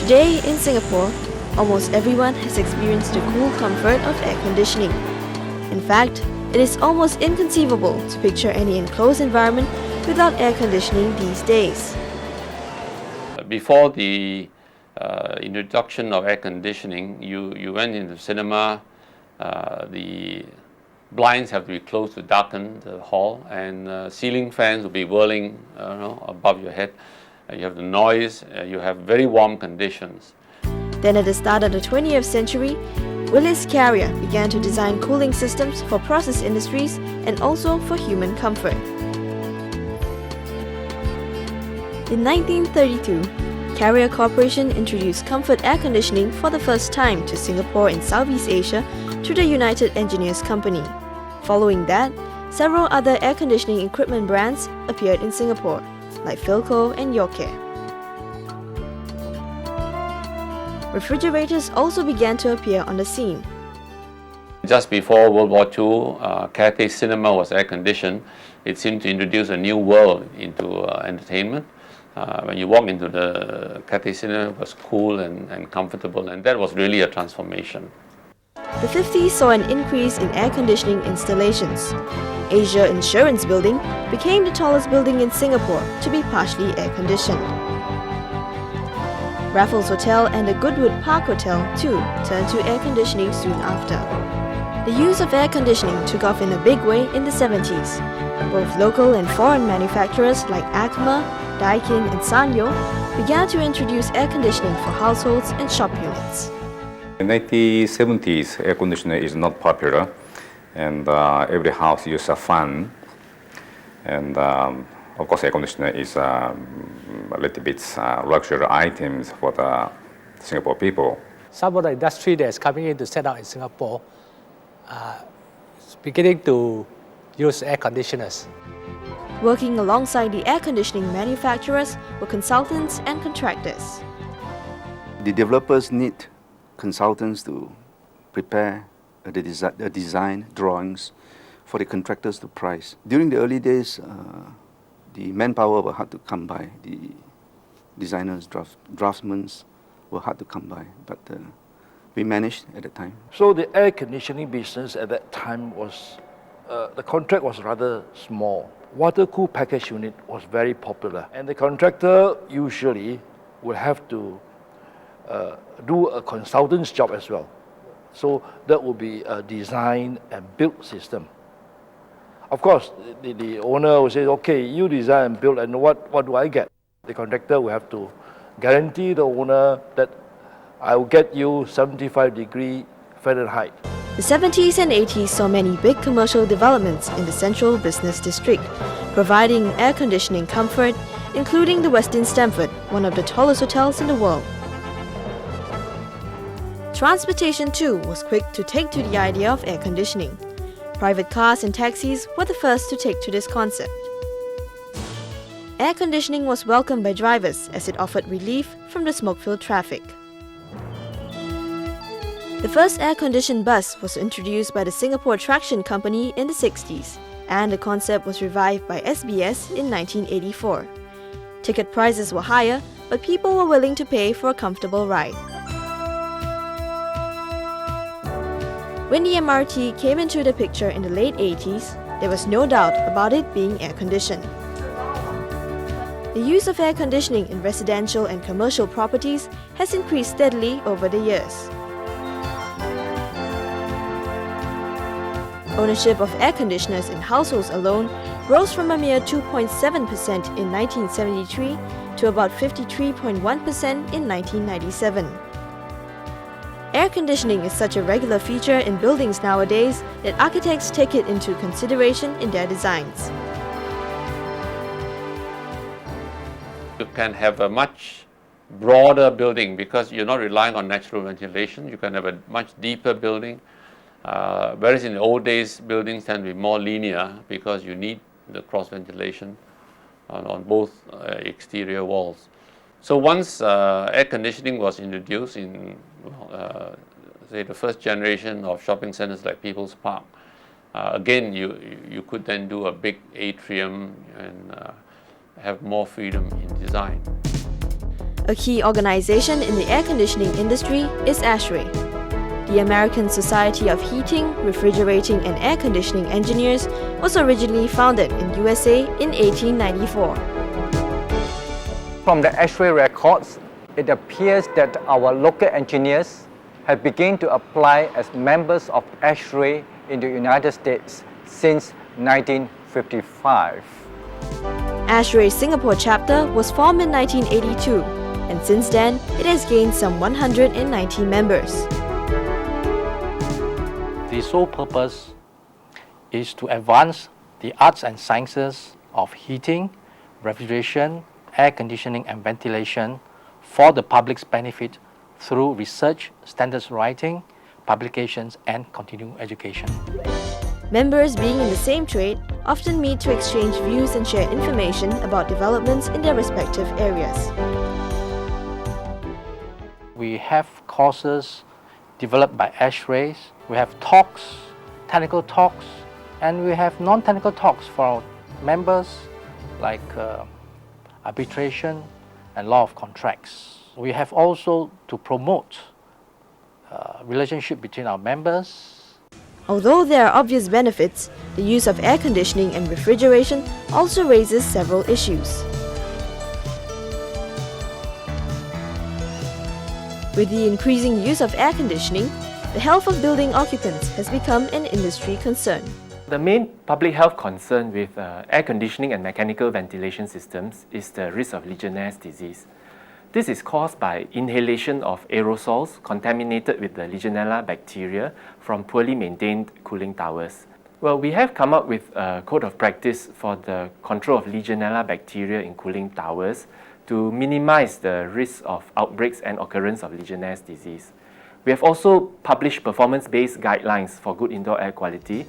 Today in Singapore, almost everyone has experienced the cool comfort of air conditioning. In fact, it is almost inconceivable to picture any enclosed environment without air conditioning these days. Before the introduction of air conditioning, you went into the cinema, the blinds have to be closed to darken the hall, and ceiling fans will be whirling above your head. You have the noise, you have very warm conditions. Then at the start of the 20th century, Willis Carrier began to design cooling systems for process industries and also for human comfort. In 1932, Carrier Corporation introduced comfort air conditioning for the first time to Singapore and Southeast Asia through the United Engineers Company. Following that, several other air conditioning equipment brands appeared in Singapore, like Philco and Yorkcare. Refrigerators also began to appear on the scene. Just before World War II, Cathay Cinema was air-conditioned. It seemed to introduce a new world into entertainment. When you walk into the Cathay Cinema, it was cool and comfortable, and that was really a transformation. The 50s saw an increase in air conditioning installations. Asia Insurance Building became the tallest building in Singapore to be partially air-conditioned. Raffles Hotel and the Goodwood Park Hotel, too, turned to air conditioning soon after. The use of air conditioning took off in a big way in the 70s. Both local and foreign manufacturers like Acma, Daikin and Sanyo began to introduce air conditioning for households and shop units. In the 1970s, air conditioner is not popular, and every house uses a fan. And of course, air conditioner is a little bit luxury items for the Singapore people. Some of the industry that's coming in to set out in Singapore is beginning to use air conditioners. Working alongside the air conditioning manufacturers were consultants and contractors. The developers need consultants to prepare the design drawings for the contractors to price. During the early days, the manpower were hard to come by. The designers, draftsmen were hard to come by, but we managed at the time. So the air conditioning business at that time was, the contract was rather small. Water-cooled package unit was very popular, and the contractor usually would have to do a consultant's job as well. So that would be a design and build system. Of course, the owner will say, okay, you design and build, and what do I get? The contractor will have to guarantee the owner that I will get you 75 degrees Fahrenheit. The 70s and 80s saw many big commercial developments in the central business district, providing air conditioning comfort, including the Westin Stamford, one of the tallest hotels in the world. Transportation too was quick to take to the idea of air conditioning. Private cars and taxis were the first to take to this concept. Air conditioning was welcomed by drivers as it offered relief from the smoke-filled traffic. The first air-conditioned bus was introduced by the Singapore Traction Company in the 60s, and the concept was revived by SBS in 1984. Ticket prices were higher, but people were willing to pay for a comfortable ride. When the MRT came into the picture in the late 80s, there was no doubt about it being air-conditioned. The use of air conditioning in residential and commercial properties has increased steadily over the years. Ownership of air conditioners in households alone rose from a mere 2.7% in 1973 to about 53.1% in 1997. Air conditioning is such a regular feature in buildings nowadays that architects take it into consideration in their designs. You can have a much broader building because you're not relying on natural ventilation. You can have a much deeper building. Whereas in the old days, buildings tend to be more linear because you need the cross ventilation on both exterior walls. So once air conditioning was introduced in, say, the first generation of shopping centers like People's Park, again, you could then do a big atrium and have more freedom in design. A key organization in the air conditioning industry is ASHRAE. The American Society of Heating, Refrigerating and Air Conditioning Engineers was originally founded in USA in 1894. From the ASHRAE records, it appears that our local engineers have begun to apply as members of ASHRAE in the United States since 1955. ASHRAE's Singapore chapter was formed in 1982, and since then, it has gained some 190 members. The sole purpose is to advance the arts and sciences of heating, refrigeration, air conditioning and ventilation for the public's benefit through research, standards writing, publications and continuing education. Members being in the same trade often meet to exchange views and share information about developments in their respective areas. We have courses developed by ASHRAE. We have talks, technical talks, and we have non-technical talks for our members like arbitration and law of contracts. We have also to promote relationship between our members. Although there are obvious benefits, the use of air conditioning and refrigeration also raises several issues. With the increasing use of air conditioning, the health of building occupants has become an industry concern. The main public health concern with air conditioning and mechanical ventilation systems is the risk of Legionnaire's disease. This is caused by inhalation of aerosols contaminated with the Legionella bacteria from poorly maintained cooling towers. Well, we have come up with a code of practice for the control of Legionella bacteria in cooling towers to minimize the risk of outbreaks and occurrence of Legionnaire's disease. We have also published performance-based guidelines for good indoor air quality.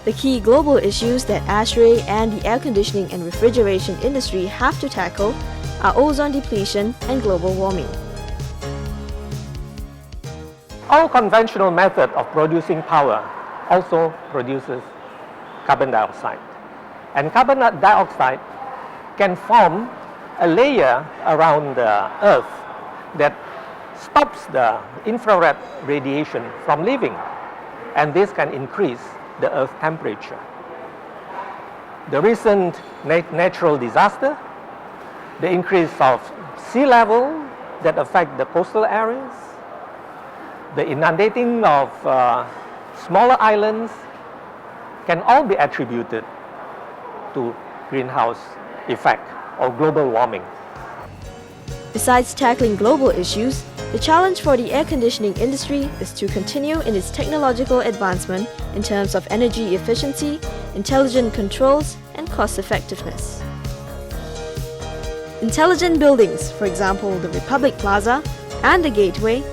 The key global issues that ASHRAE and the air conditioning and refrigeration industry have to tackle are ozone depletion and global warming. Our conventional method of producing power also produces carbon dioxide. And carbon dioxide can form a layer around the Earth that stops the infrared radiation from leaving, and this can increase the Earth's temperature. The recent natural disaster, the increase of sea level that affect the coastal areas, the inundating of smaller islands can all be attributed to greenhouse effect or global warming. Besides tackling global issues, the challenge for the air conditioning industry is to continue in its technological advancement in terms of energy efficiency, intelligent controls, and cost effectiveness. Intelligent buildings, for example the Republic Plaza and the Gateway,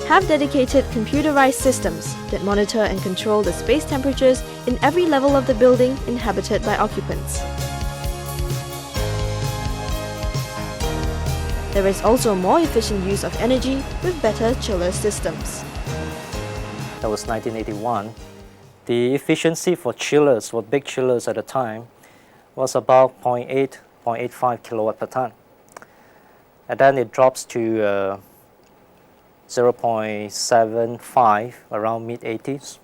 have dedicated computerized systems that monitor and control the space temperatures in every level of the building inhabited by occupants. There is also more efficient use of energy with better chiller systems. That was 1981. The efficiency for chillers, for big chillers at the time, was about 0.85 kilowatt per ton. And then it drops to 0.75 around mid-80s.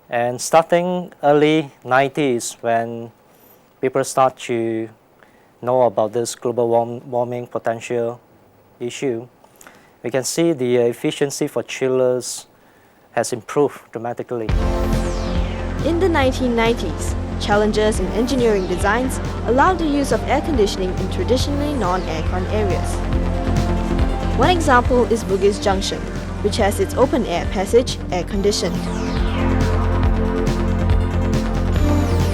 And starting early 90s, when people start to know about this global warming potential issue, we can see the efficiency for chillers has improved dramatically. In the 1990s, challenges in engineering designs allowed the use of air conditioning in traditionally non-aircon areas. One example is Bugis Junction, which has its open-air passage air-conditioned.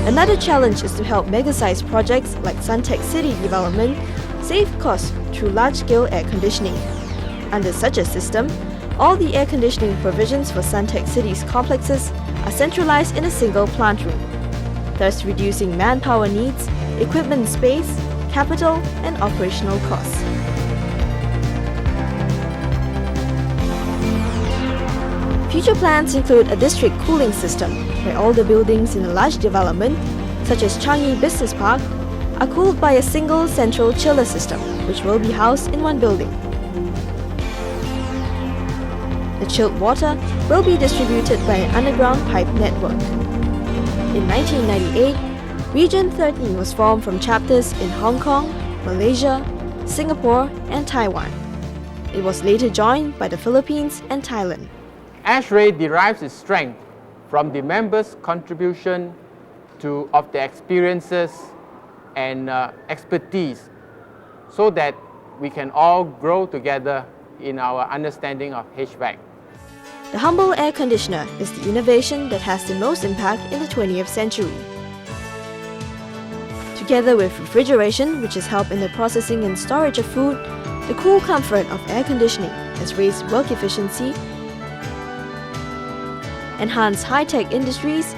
Another challenge is to help mega-sized projects like Suntec City development save costs through large-scale air conditioning. Under such a system, all the air conditioning provisions for Suntec City's complexes are centralized in a single plant room, thus reducing manpower needs, equipment space, capital, and operational costs. Future plans include a district cooling system where all the buildings in a large development, such as Changi Business Park, are cooled by a single central chiller system, which will be housed in one building. The chilled water will be distributed by an underground pipe network. In 1998, Region 13 was formed from chapters in Hong Kong, Malaysia, Singapore, and Taiwan. It was later joined by the Philippines and Thailand. ASHRAE derives its strength from the members' contribution of their experiences and expertise, so that we can all grow together in our understanding of HVAC. The humble air conditioner is the innovation that has the most impact in the 20th century. Together with refrigeration, which has helped in the processing and storage of food, the cool comfort of air conditioning has raised work efficiency, enhanced high-tech industries,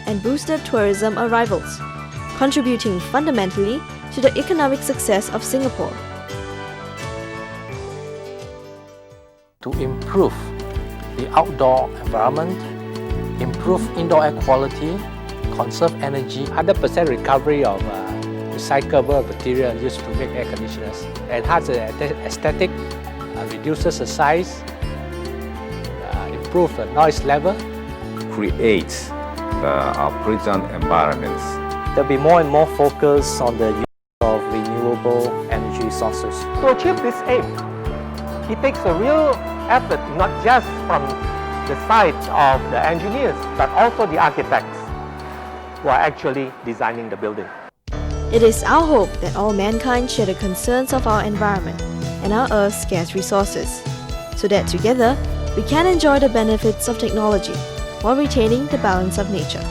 and boosted tourism arrivals, contributing fundamentally to the economic success of Singapore. To improve the outdoor environment, improve indoor air quality, conserve energy, 100% recovery of recyclable material used to make air conditioners, enhance the aesthetic, reduces the size, improve the noise level, create pleasant environments. There'll be more and more focus on the use of renewable energy sources. To achieve this aim, it takes a real effort, not just from the side of the engineers, but also the architects who are actually designing the building. It is our hope that all mankind share the concerns of our environment and our Earth's scarce resources, so that together we can enjoy the benefits of technology while retaining the balance of nature.